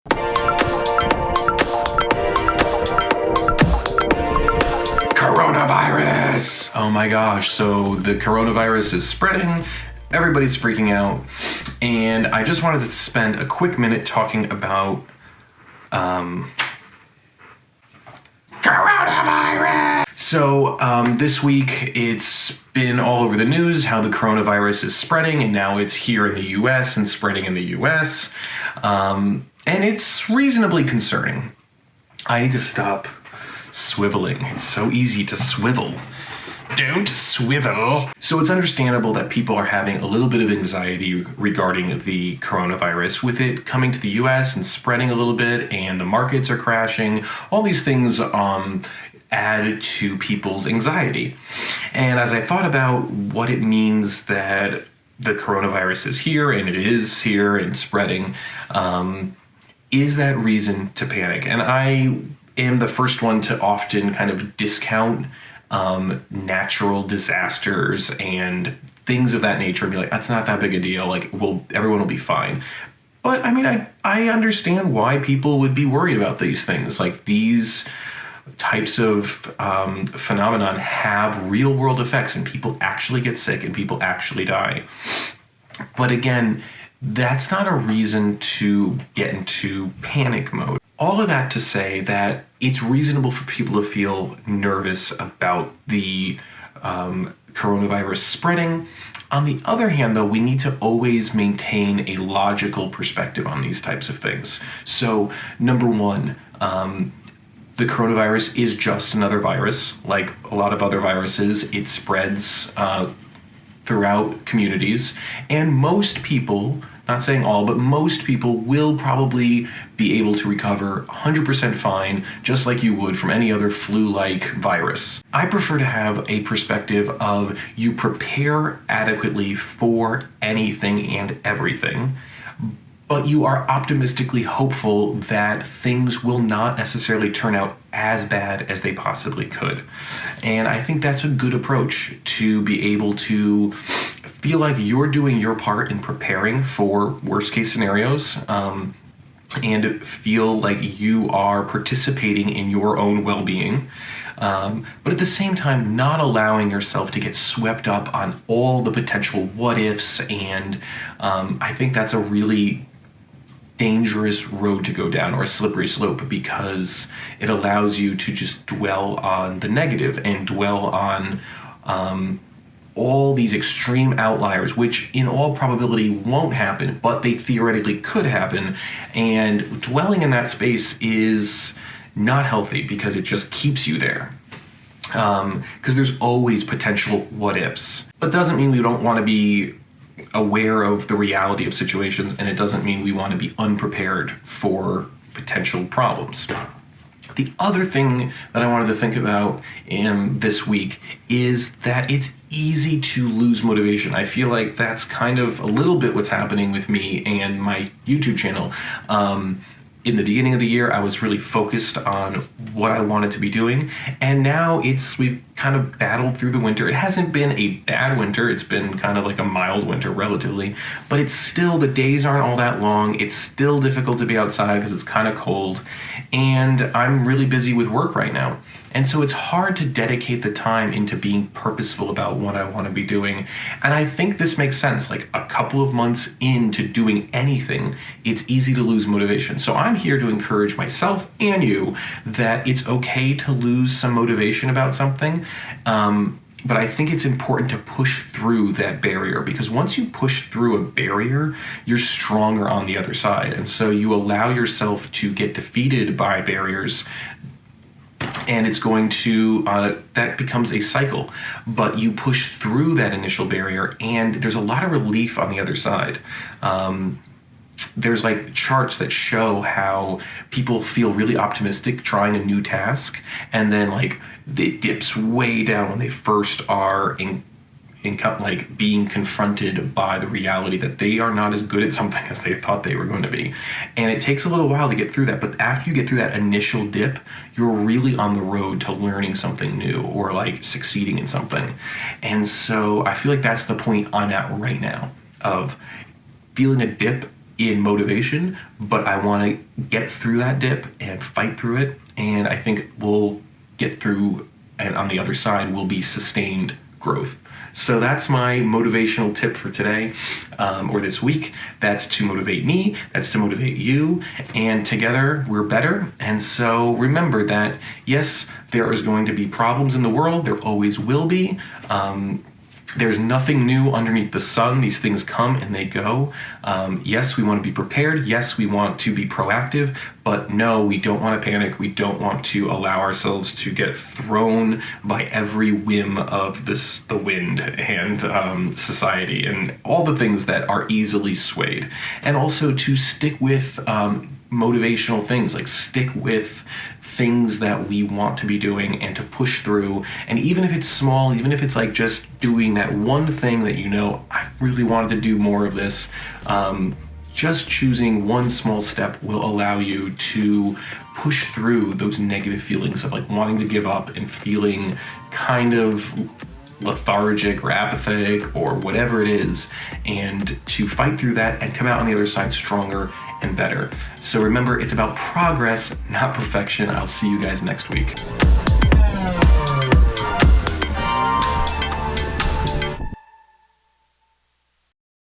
Coronavirus! Oh my gosh, so the coronavirus is spreading, everybody's freaking out, and I just wanted to spend a quick minute talking about coronavirus! So this week it's been all over the news how the coronavirus is spreading, and now it's here in the US and spreading in the US, and it's reasonably concerning. I need to stop swiveling. It's so easy to swivel. Don't swivel. So it's understandable that people are having a little bit of anxiety regarding the coronavirus with it coming to the US and spreading a little bit, and the markets are crashing. All these things add to people's anxiety. And as I thought about what it means that the coronavirus is here, and it is here and spreading, is that reason to panic? And I am the first one to often kind of discount natural disasters and things of that nature and be like, that's not that big a deal. Like, everyone will be fine. But I mean, I understand why people would be worried about these things. Like, these types of phenomenon have real world effects, and people actually get sick and people actually die. But again, that's not a reason to get into panic mode. All of that to say that it's reasonable for people to feel nervous about the coronavirus spreading. On the other hand, though, we need to always maintain a logical perspective on these types of things. So, number one, the coronavirus is just another virus. Like a lot of other viruses, it spreads throughout communities, and most people, not saying all, but most people will probably be able to recover 100% fine, just like you would from any other flu-like virus. I prefer to have a perspective of you prepare adequately for anything and everything, but you are optimistically hopeful that things will not necessarily turn out as bad as they possibly could. And I think that's a good approach to be able to feel like you're doing your part in preparing for worst case scenarios, and feel like you are participating in your own well-being. But at the same time, not allowing yourself to get swept up on all the potential what-ifs, and I think that's a really dangerous road to go down, or a slippery slope, because it allows you to just dwell on the negative and dwell on all these extreme outliers, which in all probability won't happen, but they theoretically could happen. And dwelling in that space is not healthy because it just keeps you there. Because there's always potential what ifs. But doesn't mean we don't want to be aware of the reality of situations, and it doesn't mean we want to be unprepared for potential problems. The other thing that I wanted to think about this week is that it's easy to lose motivation. I feel like that's kind of a little bit what's happening with me and my YouTube channel. In the beginning of the year, I was really focused on what I wanted to be doing, and now we've kind of battled through the winter. It hasn't been a bad winter, it's been kind of like a mild winter relatively, but it's still, the days aren't all that long, it's still difficult to be outside because it's kind of cold, and I'm really busy with work right now. And so it's hard to dedicate the time into being purposeful about what I want to be doing. And I think this makes sense. Like, a couple of months into doing anything, it's easy to lose motivation. So I'm here to encourage myself and you that it's okay to lose some motivation about something. But I think it's important to push through that barrier, because once you push through a barrier, you're stronger on the other side. And so you allow yourself to get defeated by barriers, and it's going to, that becomes a cycle. But you push through that initial barrier, and there's a lot of relief on the other side. There's like charts that show how people feel really optimistic trying a new task, and then like it dips way down when they first are like being confronted by the reality that they are not as good at something as they thought they were going to be. And it takes a little while to get through that, but after you get through that initial dip, you're really on the road to learning something new or like succeeding in something. And so I feel like that's the point I'm at right now, of feeling a dip in motivation, but I want to get through that dip and fight through it. And I think we'll get through, and on the other side will be sustained growth. So that's my motivational tip for today, or this week. That's to motivate me, that's to motivate you, and together we're better. And so remember that, yes, there is going to be problems in the world, there always will be. There's nothing new underneath the sun. These things come and they go. Yes, we want to be prepared. Yes, we want to be proactive. But no, we don't want to panic. We don't want to allow ourselves to get thrown by every whim of the wind and society and all the things that are easily swayed. And also to stick with motivational things, like stick with things that we want to be doing and to push through. And even if it's small, even if it's like just doing that one thing that I really wanted to do more of this, just choosing one small step will allow you to push through those negative feelings of like wanting to give up and feeling kind of lethargic or apathetic or whatever it is, and to fight through that and come out on the other side stronger and better. So remember, it's about progress, not perfection. I'll see you guys next week.